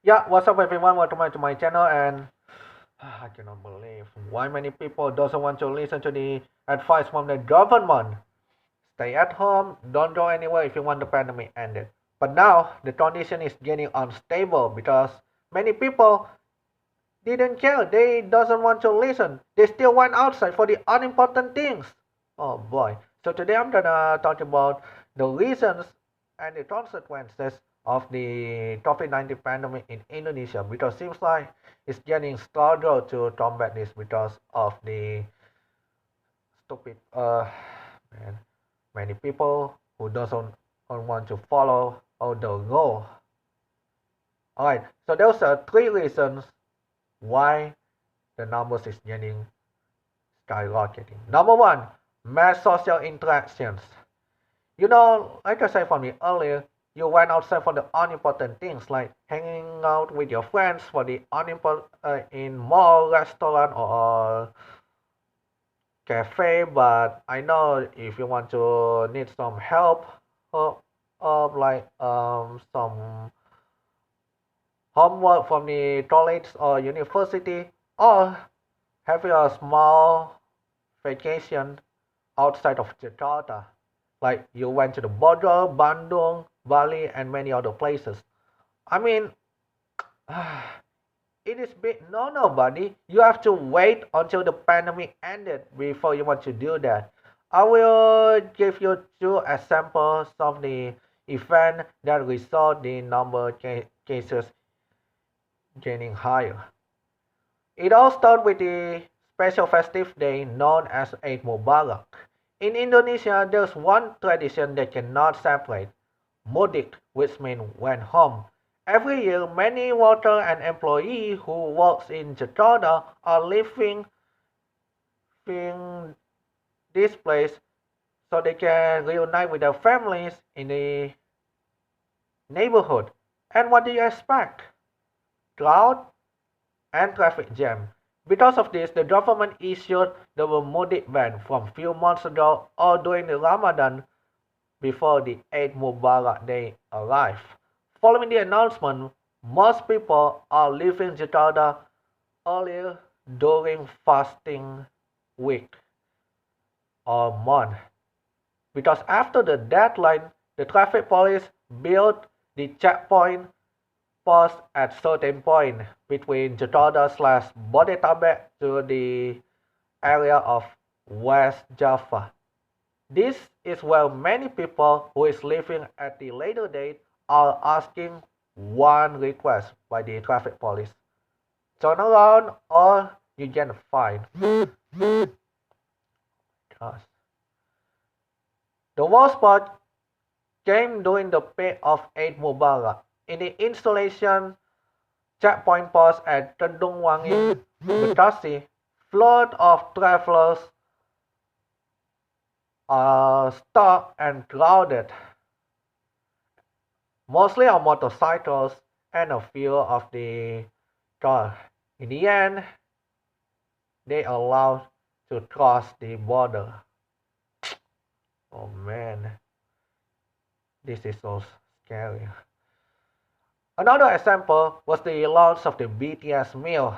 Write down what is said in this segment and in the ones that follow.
Yeah, what's up everyone? Welcome back to my channel and I cannot believe why many people doesn't want to listen to the advice from the government. Stay at home, don't go anywhere if you want the pandemic ended. But now the condition is getting unstable because many people didn't care. They doesn't want to listen. They still went outside for the unimportant things. Oh boy. So today I'm gonna talk about the reasons and the consequences of the COVID-19 pandemic in Indonesia because it seems like it's getting struggle to combat this because of the stupid man, many people who don't want to follow all the law. Alright, so those are three reasons why the numbers is getting skyrocketing. Number one, mass social interactions. Like I said from the earlier, you went outside for the unimportant things like hanging out with your friends for the unimportant in mall, restaurant, or cafe. But I know if you want to need some help, of like some homework from the college or university, or having a small vacation outside of Jakarta. Like you went to the border, Bandung, Bali, and many other places. I mean, it is big no, buddy. You have to wait until the pandemic ended before you want to do that. I will give you two examples of the event that we saw the number cases getting higher. It all started with the special festive day known as Eid Mubarak. In Indonesia, there's one tradition that cannot separate, mudik, which means went home. Every year, many workers and employees who work in Jakarta are leaving this place so they can reunite with their families in the neighborhood. And what do you expect? Crowd and traffic jam. Because of this, the government issued the mudik ban from few months ago or during the Ramadan before the Eid Mubarak day arrived. Following the announcement, most people are leaving Jakarta earlier during fasting week or month. Because after the deadline, the traffic police built the checkpoint post at certain point between Jakarta/Bodetabek to the area of West Java. This is where many people who is living at the later date are asking one request by the traffic police. Turn around or you get fined. Gosh. The worst part came during the peak of Eid Mubarak. In the installation checkpoint post at Kedungwangi, Bekasi, flood of travelers are stuck and crowded, mostly on motorcycles and a few of the cars. In the end, they allowed to cross the border. Oh man, this is so scary. Another example was the launch of the BTS meal.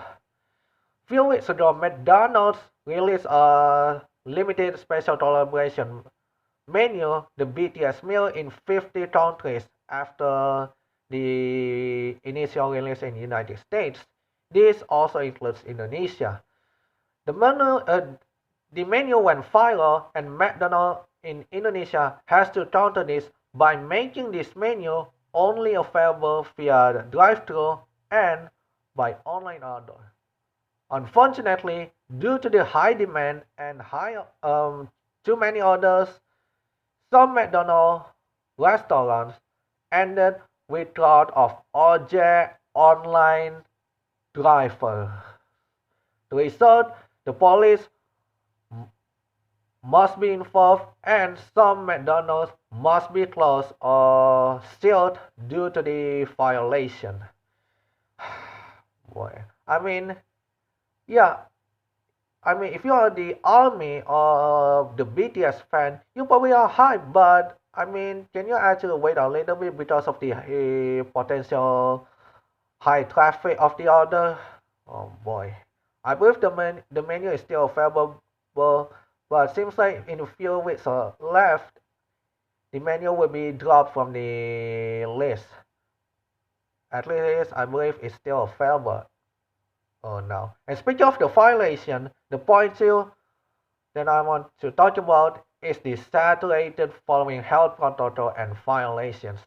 Few weeks ago, McDonald's released a limited special celebration menu, the BTS meal, in 50 countries after the initial release in the United States. This also includes Indonesia. The menu went viral, and McDonald's in Indonesia has to counter this by making this menu only available via drive-thru and by online order. Unfortunately, due to the high demand and too many orders, some McDonald's restaurants ended with crowd of object online driver. The result, the police must be involved and some McDonald's must be closed or sealed due to the violation. Boy, yeah, if you are the army or the BTS fan, you probably are hyped, but can you actually wait a little bit because of the potential high traffic of the order. Oh boy. I believe the menu is still available, but seems like in a few weeks left, the menu will be dropped from the list. At least I believe it's still available. Oh no. And speaking of the violation, the point two that I want to talk about is the saturated following health protocol and violations.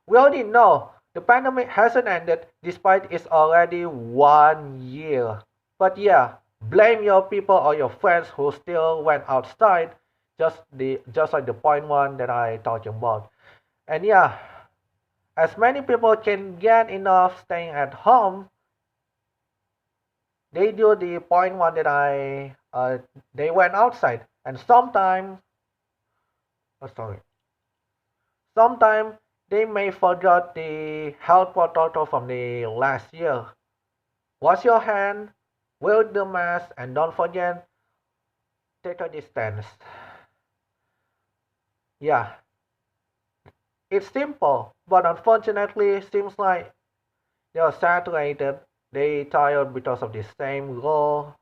We already know the pandemic hasn't ended despite it's already 1 year. But yeah, blame your people or your friends who still went outside, just like the point one that I talked about. And yeah, as many people can get enough staying at home, they do the point one that they went outside, and sorry, sometimes they may forget the health protocol from the last year. Wash your hand, wear the mask, and don't forget, take a distance. Yeah, it's simple, but unfortunately, seems like they are saturated. They tired because of the same rule,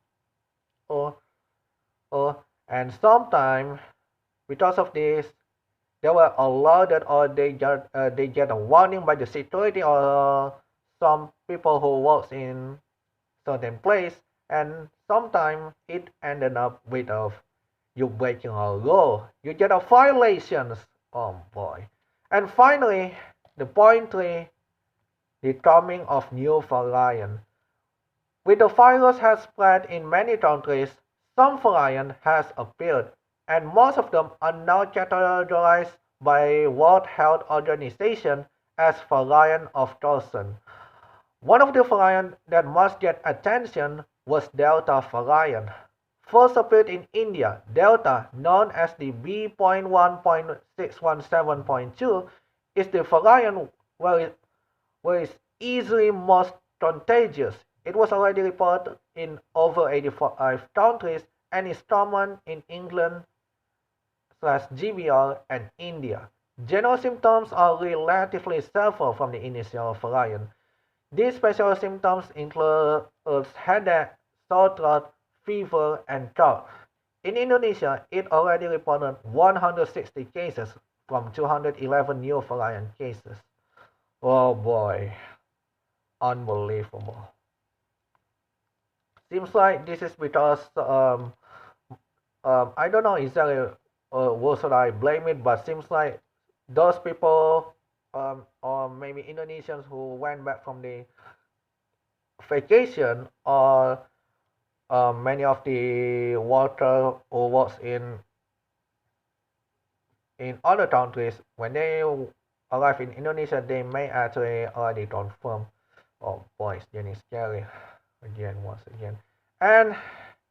or or and sometimes because of this, they were alerted or they get a warning by the security or some people who works in certain place, and sometimes it ended up with you breaking a law. You get a violations. Oh boy. And finally, the point three, the coming of new variant. With the virus has spread in many countries, some variant has appeared, and most of them are now categorized by World Health Organization as variant of concern. One of the variants that must get attention was Delta variant. First appeared in India, Delta, known as the B.1.617.2, is the variant where it's easily most contagious. It was already reported in over 85 countries and is common in England/GBR and India. General symptoms are relatively safer from the initial variant. These special symptoms include headache, sore throat, fever, and cough. In Indonesia, it already reported 160 cases from 211 new variant cases. Oh boy, unbelievable. Seems like this is because I don't know exactly what should I blame it, but seems like those people or maybe Indonesians who went back from the vacation or many of the workers who works in other countries when they arrive in Indonesia, they may actually already confirm. Oh boy, it's getting scary again once again. And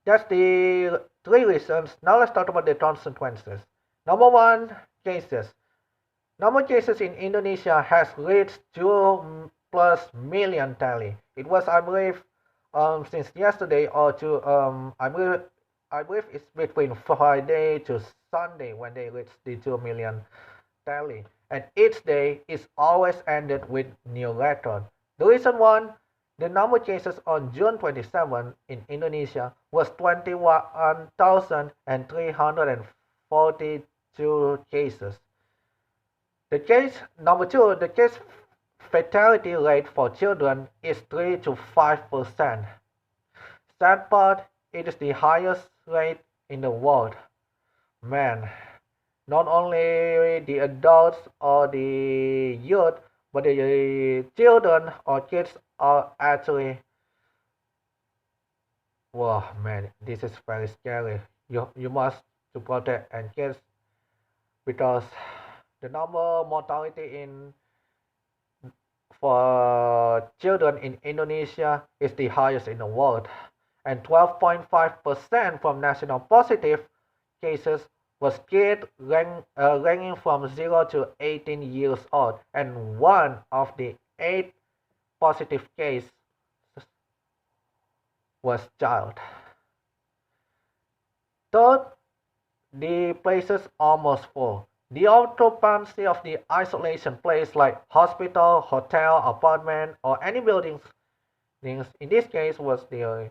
that's the three reasons. Now let's talk about the consequences. Number one, cases. Number of cases in Indonesia has reached 2 plus million tally. It was, I believe, since yesterday or to I believe it's between Friday to Sunday when they reached the 2 million tally. And each day is always ended with new record. The reason one, the number of cases on June 27 in Indonesia was 21,342 cases. The case number two, the case fatality rate for children is 3 to 5%. Sad part, it is the highest rate in the world. Man, not only the adults or the youth, but the children or kids are actually, wow, man, this is very scary. You must to protect and kids because the number mortality in for children in Indonesia is the highest in the world, and 12.5% from national positive cases was kids ranging from 0 to 18 years old, and one of the 8 positive cases was child. Third, the places almost full. The occupancy of the isolation place like hospital, hotel, apartment, or any buildings, in this case was the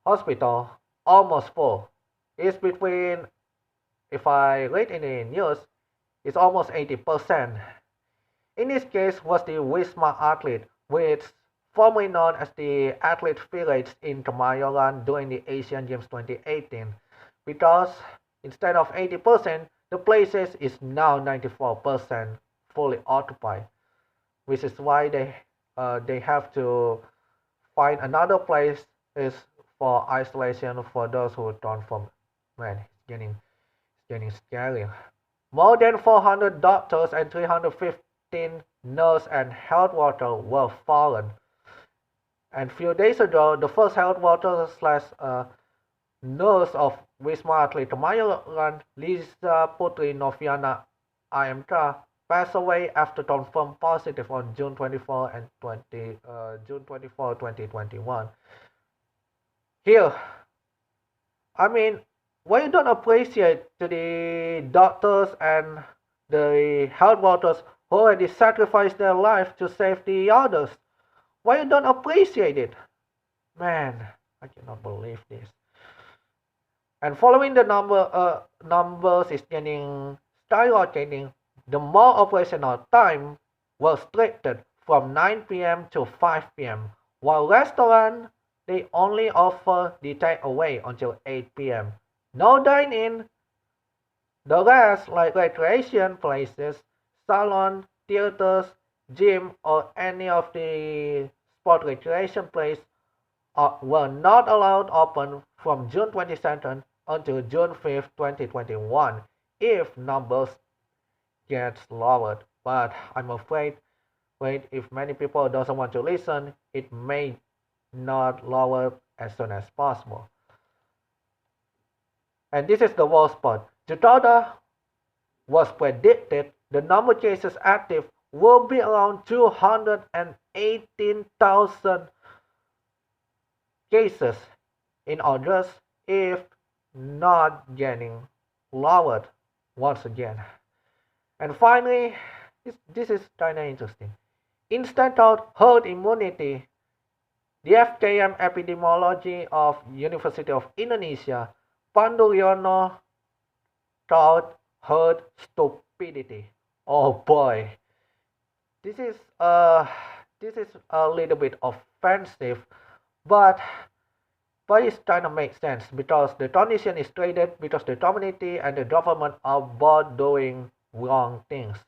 hospital, almost full. It's between, if I read in the news, it's almost 80%. In this case was the Wisma Athlete, which formerly known as the Athlete Village in Kemayoran during the Asian Games 2018, because instead of 80%, the places is now 94% fully occupied, which is why they have to find another place is for isolation for those who don't from. Man, it's getting scary. More than 400 doctors and 315 nurses and health workers were fallen. And few days ago, the first health worker slash nurse of Wisma Atlet Kemayoran, Lisa Putri Noviana IMK, passed away after confirmed positive on June 24 and 2021. Here, I mean, why you don't appreciate to the doctors and the health workers who already sacrificed their life to save the others? Why you don't appreciate it? Man, I cannot believe this. And following the numbers is getting skyrocketing, the more operational time was restricted from 9 p.m. to 5 p.m. While restaurants they only offer the takeaway until 8 p.m. No dine-in. The rest, like recreation places, salon, theaters, gym, or any of the sport recreation places, were not allowed open from June 22nd until June 5th, 2021, if numbers get lowered. But I'm afraid, if many people doesn't want to listen, it may not lower as soon as possible. And this is the worst part. Jakarta was predicted the number of cases active will be around 218,000 cases in August if not getting lowered once again. And finally, this is kind of interesting. Instead of herd immunity, the FKM epidemiology of University of Indonesia, Panduryono, called herd stupidity. Oh boy, this is a little bit offensive, but it kind of makes sense because the condition is traded because the community and the government are both doing wrong things.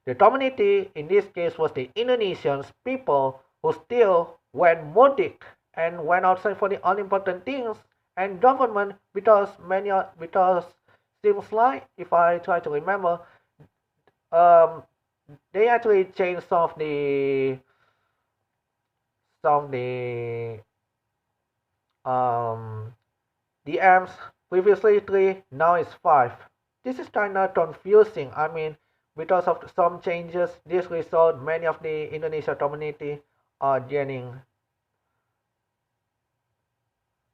The community in this case was the Indonesians people who still went mudik and went outside for the unimportant things, and government because seems like if I try to remember, um, they actually changed some of the DMs. Previously 3, now it's 5. This is kind of confusing. I mean, because of some changes, this result, many of the Indonesia community are getting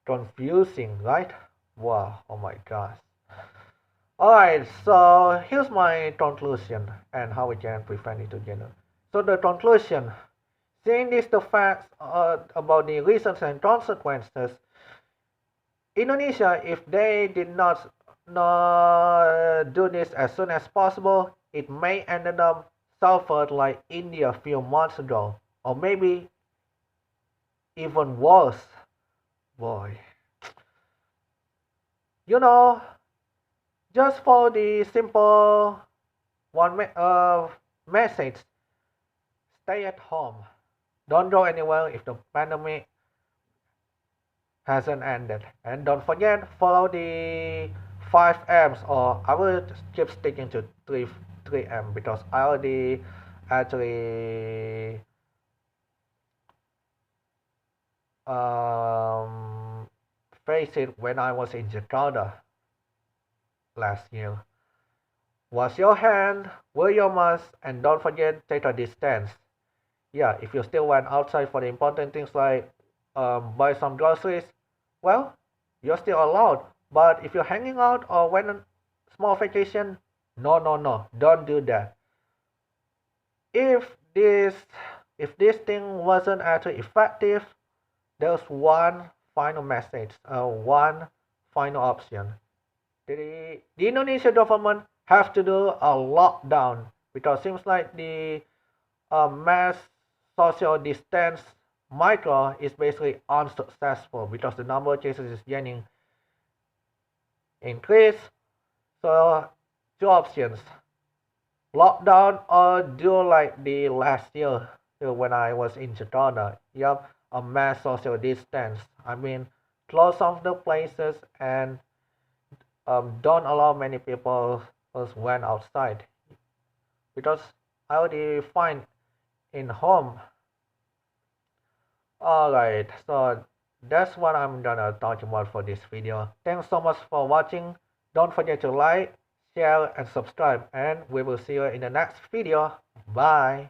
confusing, right? Wow, oh my gosh. Alright, so here's my conclusion and how we can prevent it together. So the conclusion, seeing this the facts about the reasons and consequences, Indonesia, if they did not do this as soon as possible, it may ended up suffered like India a few months ago, or maybe even worse. Boy, you know, just for the simple message, stay at home. Don't go anywhere if the pandemic hasn't ended. And don't forget, follow the 5 M's, or I will keep sticking to 3M because I already actually faced it when I was in Jakarta last year. Wash your hand, wear your mask, and don't forget take a distance. Yeah, if you still went outside for the important things like buy some groceries, well, you're still allowed. But if you're hanging out or went on small vacation, No, don't do that. If this thing wasn't actually effective, there's one final message, one final option. The Indonesian government have to do a lockdown because it seems like the mass social distance micro is basically unsuccessful because the number of cases is getting increased. So two options: lockdown or do like the last year when I was in Jakarta. Yep, a mass social distance. I mean, close off the places and don't allow many people went outside because I already find in home. Alright, so that's what I'm gonna talk about for this video. Thanks so much for watching. Don't forget to like, share, and subscribe, and we will see you in the next video. Bye.